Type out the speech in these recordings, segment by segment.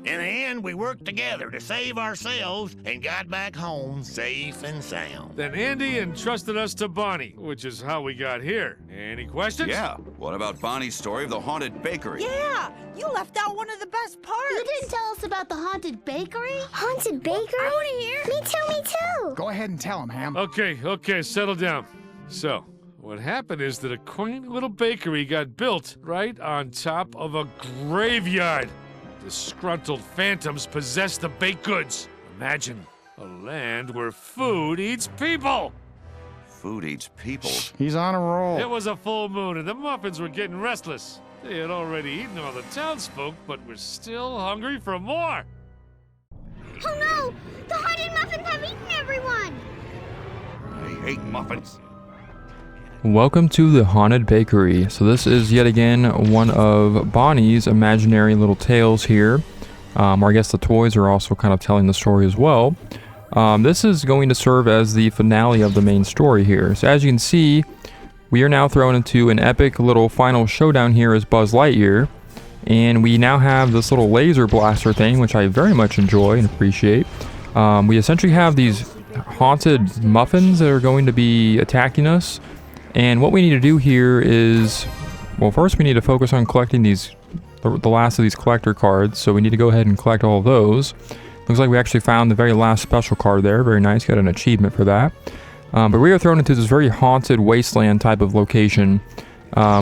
In the end, we worked together to save ourselves and got back home safe and sound. Then Andy entrusted us to Bonnie, which is how we got here. Any questions? Yeah. What about Bonnie's story of the haunted bakery? Yeah, you left out one of the best parts. You didn't tell us about the haunted bakery? Haunted bakery? I want to hear. Me too. Go ahead and tell him, Ham. Okay, settle down. So, what happened is that a quaint little bakery got built right on top of a graveyard. Disgruntled phantoms possess the baked goods. Imagine a land where food eats people. Food eats people. He's on a roll. It was a full moon and the muffins were getting restless. They had already eaten all the townsfolk, but were still hungry for more. Oh no! The haunted muffins have eaten everyone! I hate muffins. Welcome to the Haunted Bakery. So this is yet again one of Bonnie's imaginary little tales here. Or I guess the toys are also kind of telling the story as well. This is going to serve as the finale of the main story here. So as you can see, we are now thrown into an epic little final showdown here as Buzz Lightyear. And we now have this little laser blaster thing, which I very much enjoy and appreciate. We essentially have these haunted muffins that are going to be attacking us. And what we need to do here is, well, first we need to focus on collecting the last of these collector cards. So we need to go ahead and collect all of those. Looks like we actually found the very last special card there. Very nice, got an achievement for that. But we are thrown into this very haunted wasteland type of location,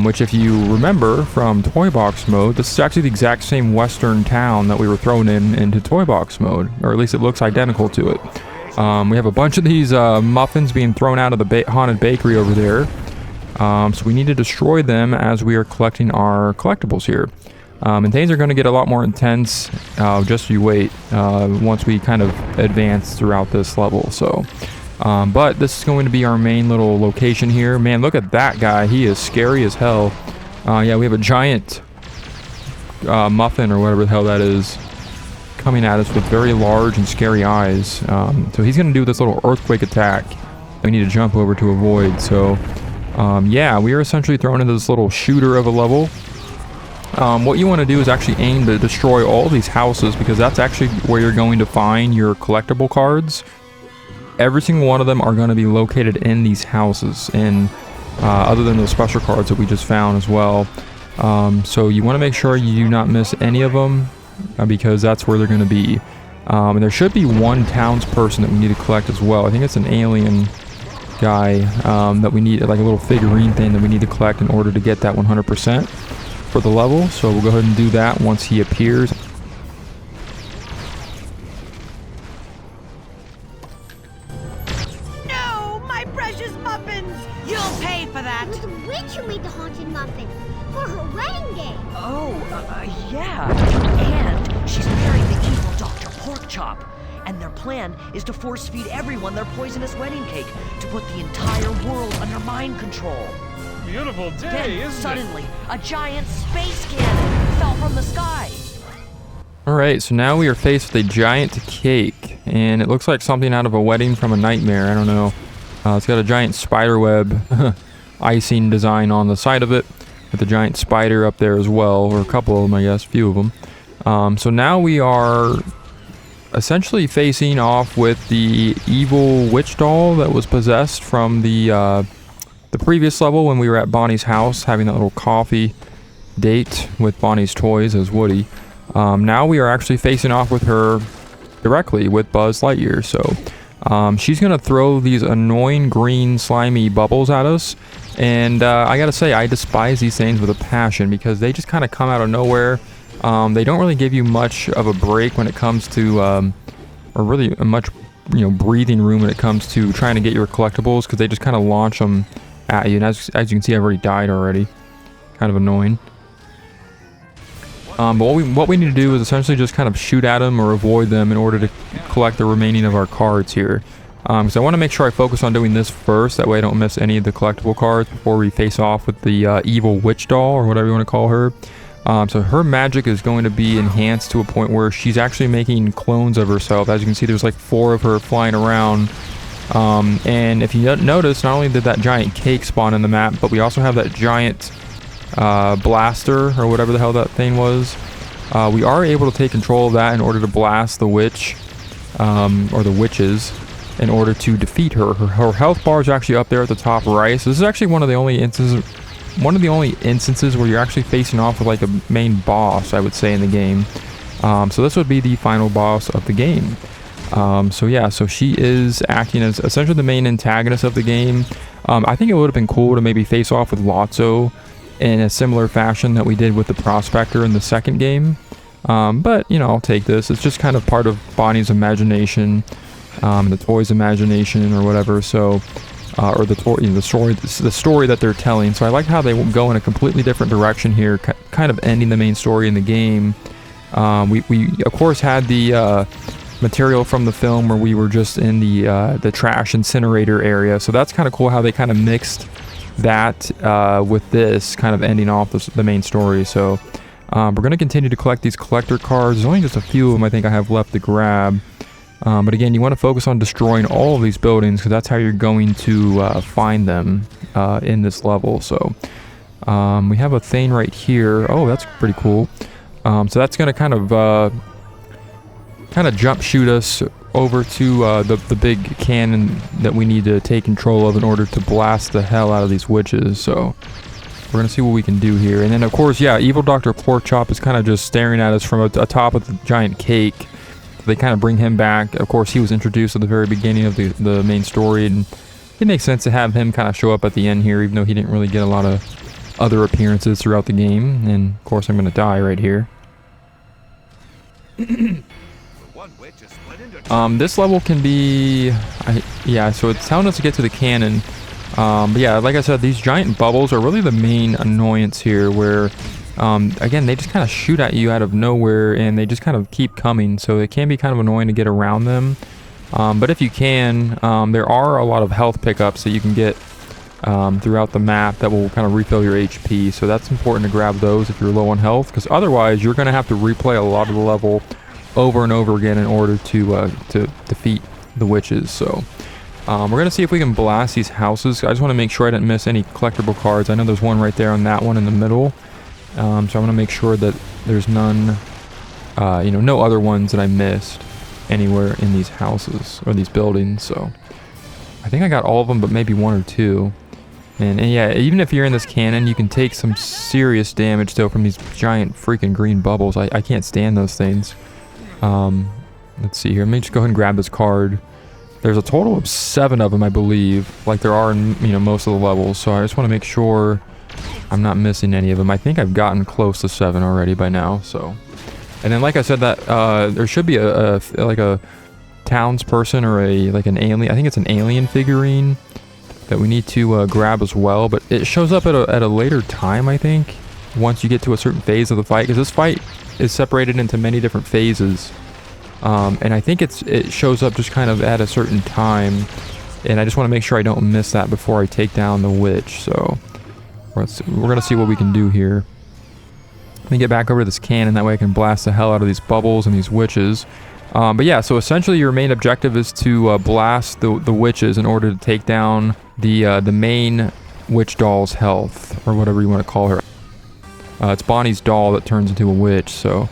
which if you remember from Toy Box mode, this is actually the exact same western town that we were thrown into Toy Box mode, or at least it looks identical to it. We have a bunch of these muffins being thrown out of the haunted bakery over there. So we need to destroy them as we are collecting our collectibles here. And things are going to get a lot more intense, just you wait, once we kind of advance throughout this level. So, but this is going to be our main little location here. Man, look at that guy. He is scary as hell. Yeah, we have a giant muffin or whatever the hell that is coming at us with very large and scary eyes. So he's going to do this little earthquake attack that we need to jump over to avoid. So yeah, we are essentially thrown into this little shooter of a level. What you want to do is actually aim to destroy all these houses, because that's actually where you're going to find your collectible cards. Every single one of them are going to be located in these houses, and other than those special cards that we just found as well. So you want to make sure you do not miss any of them, because that's where they're going to be. And there should be one townsperson that we need to collect as well. I think it's an alien guy that we need, like a little figurine thing that we need to collect in order to get that 100% for the level. So we'll go ahead and do that once he appears. No, my precious muffins! You'll pay for that! It was the witch who made the haunted muffin for her wedding day. Oh, yeah. And she's married the evil Dr. Porkchop. And their plan is to force feed everyone their poisonous wedding cake to put the entire world under mind control. Beautiful day, Then, isn't suddenly, a giant space cannon fell from the sky. Alright, so now we are faced with a giant cake, and it looks like something out of a wedding from a nightmare. I don't know. It's got a giant spider web icing design on the side of it, with a giant spider up there as well, or a couple of them, I guess, a few of them. So now we are essentially facing off with the evil witch doll that was possessed from the previous level when we were at Bonnie's house having that little coffee date with Bonnie's toys as Woody. Now we are actually facing off with her directly with Buzz Lightyear. So she's gonna throw these annoying green slimy bubbles at us, and I gotta say, I despise these things with a passion, because they just kind of come out of nowhere. They don't really give you much of a break when it comes to, or really much, breathing room when it comes to trying to get your collectibles, because they just kind of launch them at you. And as you can see, I've already died already. Kind of annoying. But what we need to do is essentially just kind of shoot at them or avoid them in order to collect the remaining of our cards here. So I want to make sure I focus on doing this first, that way I don't miss any of the collectible cards before we face off with the evil witch doll, or whatever you want to call her. So her magic is going to be enhanced to a point where she's actually making clones of herself. As you can see, there's like 4 of her flying around. And if you notice, not only did that giant cake spawn in the map, but we also have that giant blaster, or whatever the hell that thing was, We are able to take control of that in order to blast the witch, or the witches, in order to defeat her. Her health bar is actually up there at the top right. So this is actually one of the only instances where you're actually facing off with like a main boss, I would say, in the game. So this would be the final boss of the game. So yeah, so she is acting as essentially the main antagonist of the game. I think it would have been cool to maybe face off with Lotso in a similar fashion that we did with the Prospector in the second game. But, you know, I'll take this. It's just kind of part of Bonnie's imagination, the toy's imagination or whatever. So, or the story that they're telling. So I like how they go in a completely different direction here, kind of ending the main story in the game. We of course had the material from the film where we were just in the trash incinerator area. So that's kind of cool how they kind of mixed that with this kind of ending off the main story. So we're going to continue to collect these collector cards. There's only just a few of them I think I have left to grab. But again, you want to focus on destroying all of these buildings because that's how you're going to find them in this level. So we have a thing right here. Oh, that's pretty cool. So that's going to kind of jump shoot us over to the big cannon that we need to take control of in order to blast the hell out of these witches. So we're going to see what we can do here. And then, of course, yeah, evil Dr. Porkchop is kind of just staring at us from atop of the giant cake. They kind of bring him back. Of course, he was introduced at the very beginning of the main story, and it makes sense to have him kind of show up at the end here, even though he didn't really get a lot of other appearances throughout the game. And, of course, I'm going to die right here. This level can be... yeah, so it's telling us to get to the cannon. But yeah, like I said, these giant bubbles are really the main annoyance here, where... again, they just kind of shoot at you out of nowhere, and they just kind of keep coming, so it can be kind of annoying to get around them. But if you can, there are a lot of health pickups that you can get throughout the map that will kind of refill your HP, so that's important to grab those if you're low on health, because otherwise you're going to have to replay a lot of the level over and over again in order to defeat the witches. So we're going to see if we can blast these houses. I just want to make sure I didn't miss any collectible cards. I know there's one right there on that one in the middle. So I want to make sure that there's none, no other ones that I missed anywhere in these houses or these buildings. So I think I got all of them, but maybe one or two. And yeah, even if you're in this cannon, you can take some serious damage still from these giant freaking green bubbles. I can't stand those things. Let's see here. Let me just go ahead and grab this card. There's a total of 7 of them, I believe, like there are in most of the levels. So I just want to make sure I'm not missing any of them. I think I've gotten close to 7 already by now. So, and then like I said, that there should be like a townsperson or like an alien. I think it's an alien figurine that we need to grab as well. But it shows up at a later time, I think, once you get to a certain phase of the fight, because this fight is separated into many different phases. And I think it shows up just kind of at a certain time, and I just want to make sure I don't miss that before I take down the witch. So we're gonna see what we can do here. Let me get back over to this cannon, that way I can blast the hell out of these bubbles and these witches. But yeah, so essentially your main objective is to blast the witches in order to take down the main witch doll's health, or whatever you want to call her. It's Bonnie's doll that turns into a witch, so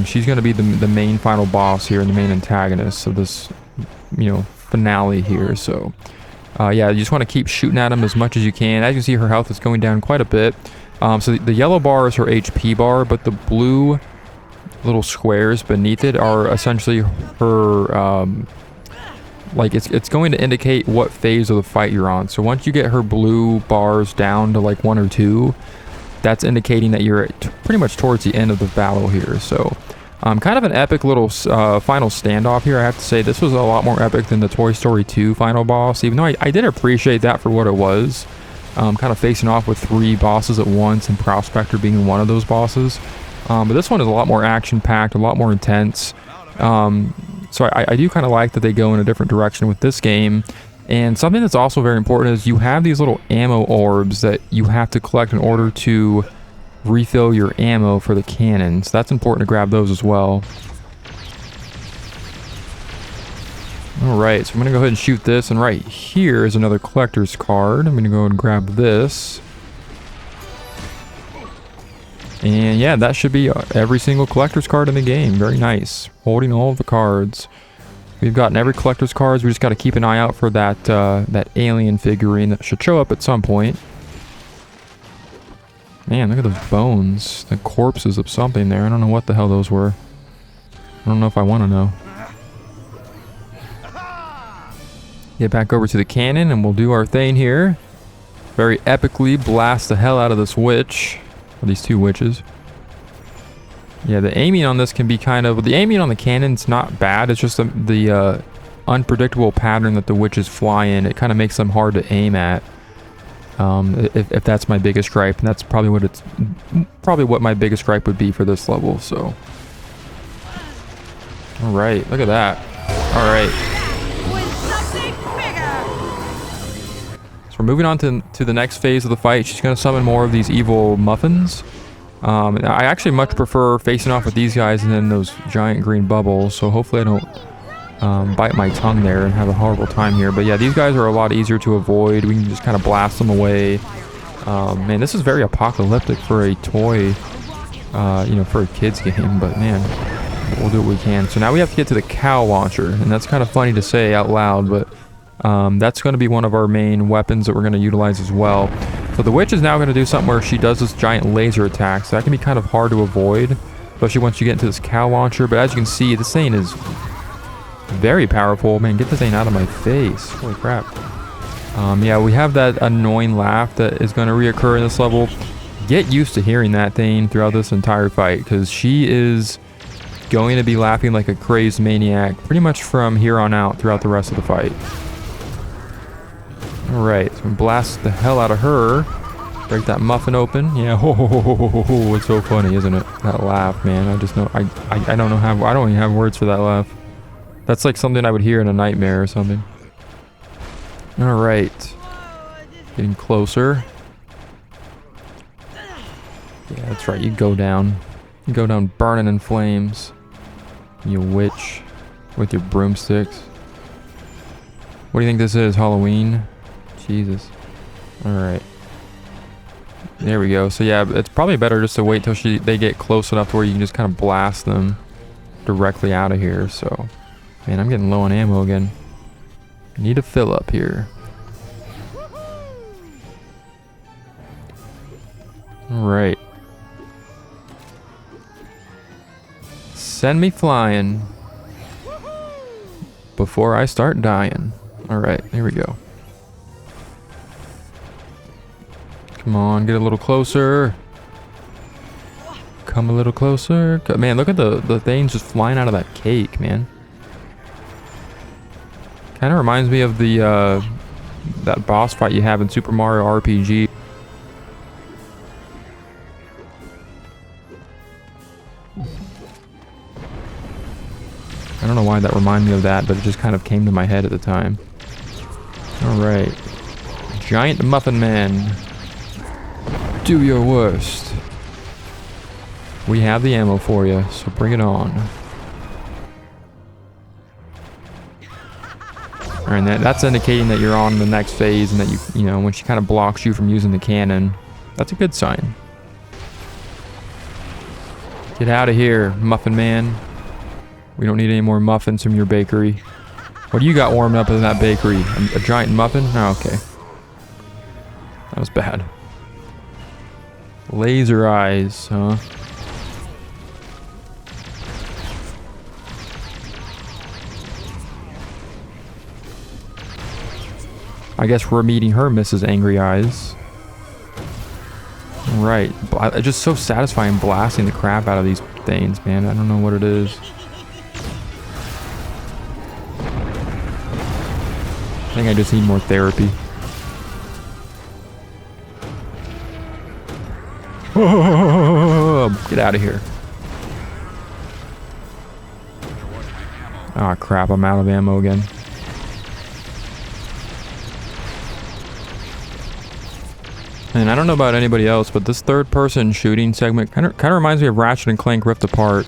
she's going to be the main final boss here and the main antagonist of this, finale here. So, yeah, you just want to keep shooting at him as much as you can. As you can see, her health is going down quite a bit. So the yellow bar is her HP bar, but the blue little squares beneath it are essentially her, like it's going to indicate what phase of the fight you're on. So once you get her blue bars down to like 1 or 2, that's indicating that you're pretty much towards the end of the battle here. So kind of an epic little final standoff here. I have to say this was a lot more epic than the Toy Story 2 final boss, even though I did appreciate that for what it was. Kind of facing off with 3 bosses at once, and Prospector being one of those bosses. But this one is a lot more action-packed, a lot more intense. So I do kind of like that they go in a different direction with this game. And something that's also very important is you have these little ammo orbs that you have to collect in order to refill your ammo for the cannons. That's important to grab those as well. Alright, so I'm going to go ahead and shoot this, and right here is another collector's card. I'm going to go and grab this. And yeah, that should be every single collector's card in the game. Very nice. Holding all of the cards. We've gotten every collector's cards. We just got to keep an eye out for that that alien figurine that should show up at some point. Man, look at those bones. The corpses of something there. I don't know what the hell those were. I don't know if I want to know. Get back over to the cannon and we'll do our thing here. Very epically blast the hell out of this witch. Or these two witches. Yeah, the aiming on this can be kind of... The aiming on the cannon's not bad. It's just the unpredictable pattern that the witches fly in. It kind of makes them hard to aim at. If that's my biggest gripe. And that's probably what my biggest gripe would be for this level, so... Alright, look at that. Alright. So we're moving on to the next phase of the fight. She's going to summon more of these evil muffins. I actually much prefer facing off with these guys and then those giant green bubbles. So hopefully I don't bite my tongue there and have a horrible time here. But yeah, these guys are a lot easier to avoid. We can just kind of blast them away. Man, this is very apocalyptic for a toy, you know, for a kid's game. But man, we'll do what we can. So now we have to get to the cow launcher. And that's kind of funny to say out loud, but that's going to be one of our main weapons that we're going to utilize as well. So the witch is now going to do something where she does this giant laser attack. So that can be kind of hard to avoid, especially once you get into this cow launcher. But as you can see, this thing is very powerful. Man, get this thing out of my face. Holy crap. Yeah, we have that annoying laugh that is going to reoccur in this level. Get used to hearing that thing throughout this entire fight, because she is going to be laughing like a crazed maniac pretty much from here on out throughout the rest of the fight. Alright, so we blast the hell out of her. Break that muffin open. Yeah, it's so funny, isn't it? That laugh, man. I just know, I don't know how, I don't even have words for that laugh. That's like something I would hear in a nightmare or something. Alright. Getting closer. Yeah, that's right, you go down. You go down burning in flames. You witch. With your broomsticks. What do you think this is, Halloween? Jesus. Alright. There we go. So yeah, it's probably better just to wait till they get close enough to where you can just kind of blast them directly out of here. So, man, I'm getting low on ammo again. Need a fill up here. Alright. Send me flying before I start dying. Alright, here we go. Come on, get a little closer. Come a little closer. Man, look at the things just flying out of that cake, man. Kind of reminds me of the that boss fight you have in Super Mario RPG. I don't know why that reminded me of that, but it just kind of came to my head at the time. Alright. Giant Muffin Man. Do your worst. We have the ammo for you, so bring it on. Alright, that's indicating that you're on the next phase and that you know, when she kind of blocks you from using the cannon. That's a good sign. Get out of here, Muffin Man. We don't need any more muffins from your bakery. What do you got warmed up in that bakery? A giant muffin? Oh, okay. That was bad. Laser eyes, huh? I guess we're meeting her, Mrs. Angry Eyes. Right. It's just so satisfying blasting the crap out of these things, man. I don't know what it is. I think I just need more therapy. Get out of here. Oh crap, I'm out of ammo again. And I don't know about anybody else, but this third person shooting segment kind of reminds me of Ratchet and Clank Rift Apart.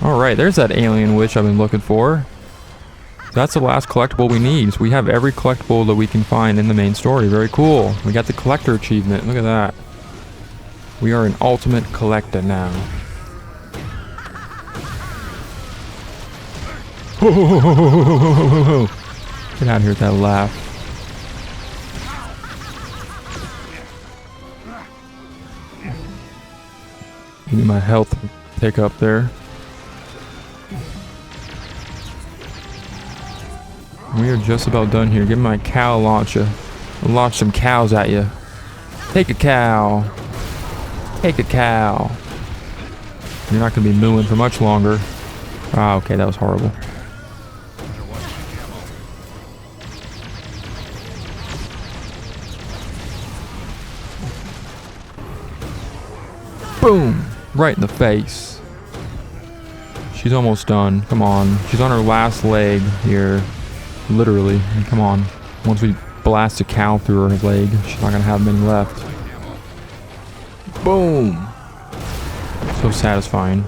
Alright, right, there's that alien witch I've been looking for. That's the last collectible we need. So we have every collectible that we can find in the main story. Very cool. We got the collector achievement. Look at that. We are an ultimate collector now. Get out of here with that laugh. Give me my health pick up there. We are just about done here. Give me my cow launcher. I'll launch some cows at you. Take a cow. Take a cow. You're not going to be mooing for much longer. Ah, okay, that was horrible. Boom! Right in the face. She's almost done. Come on. She's on her last leg here. Literally. Come on. Once we blast a cow through her leg, she's not going to have many left. Boom! So satisfying.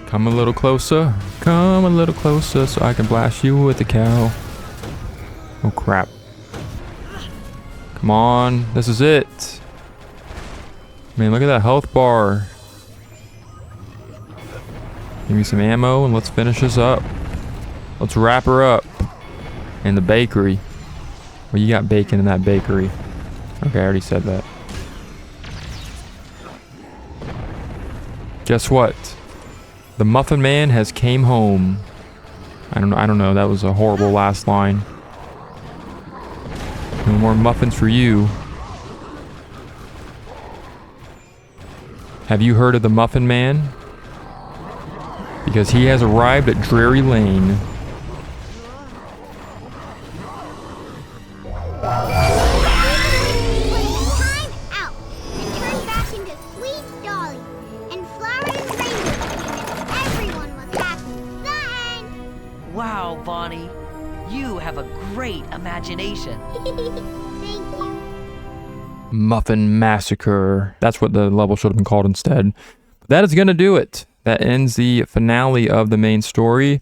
Come a little closer. Come a little closer so I can blast you with the cow. Oh crap. Come on. This is it. Man, look at that health bar. Give me some ammo and let's finish this up. Let's wrap her up. In the bakery. Well, you got bacon in that bakery. Okay, I already said that. Guess what? The Muffin Man has came home. I don't know. That was a horrible last line. No more muffins for you. Have you heard of the Muffin Man? Because he has arrived at Dreary Lane. Wow, Bonnie. You have a great imagination. Thank you. Muffin Massacre. That's what the level should have been called instead. That is going to do it. That ends the finale of the main story.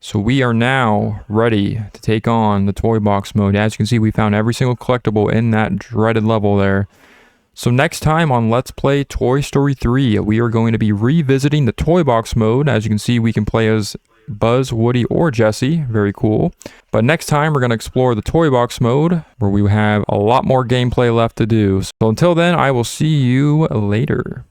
So we are now ready to take on the toy box mode. As you can see, we found every single collectible in that dreaded level there. So next time on Let's Play Toy Story 3, we are going to be revisiting the toy box mode. As you can see, we can play as Buzz, Woody, or Jessie. Very cool. But next time, we're going to explore the toy box mode, where we have a lot more gameplay left to do. So until then, I will see you later.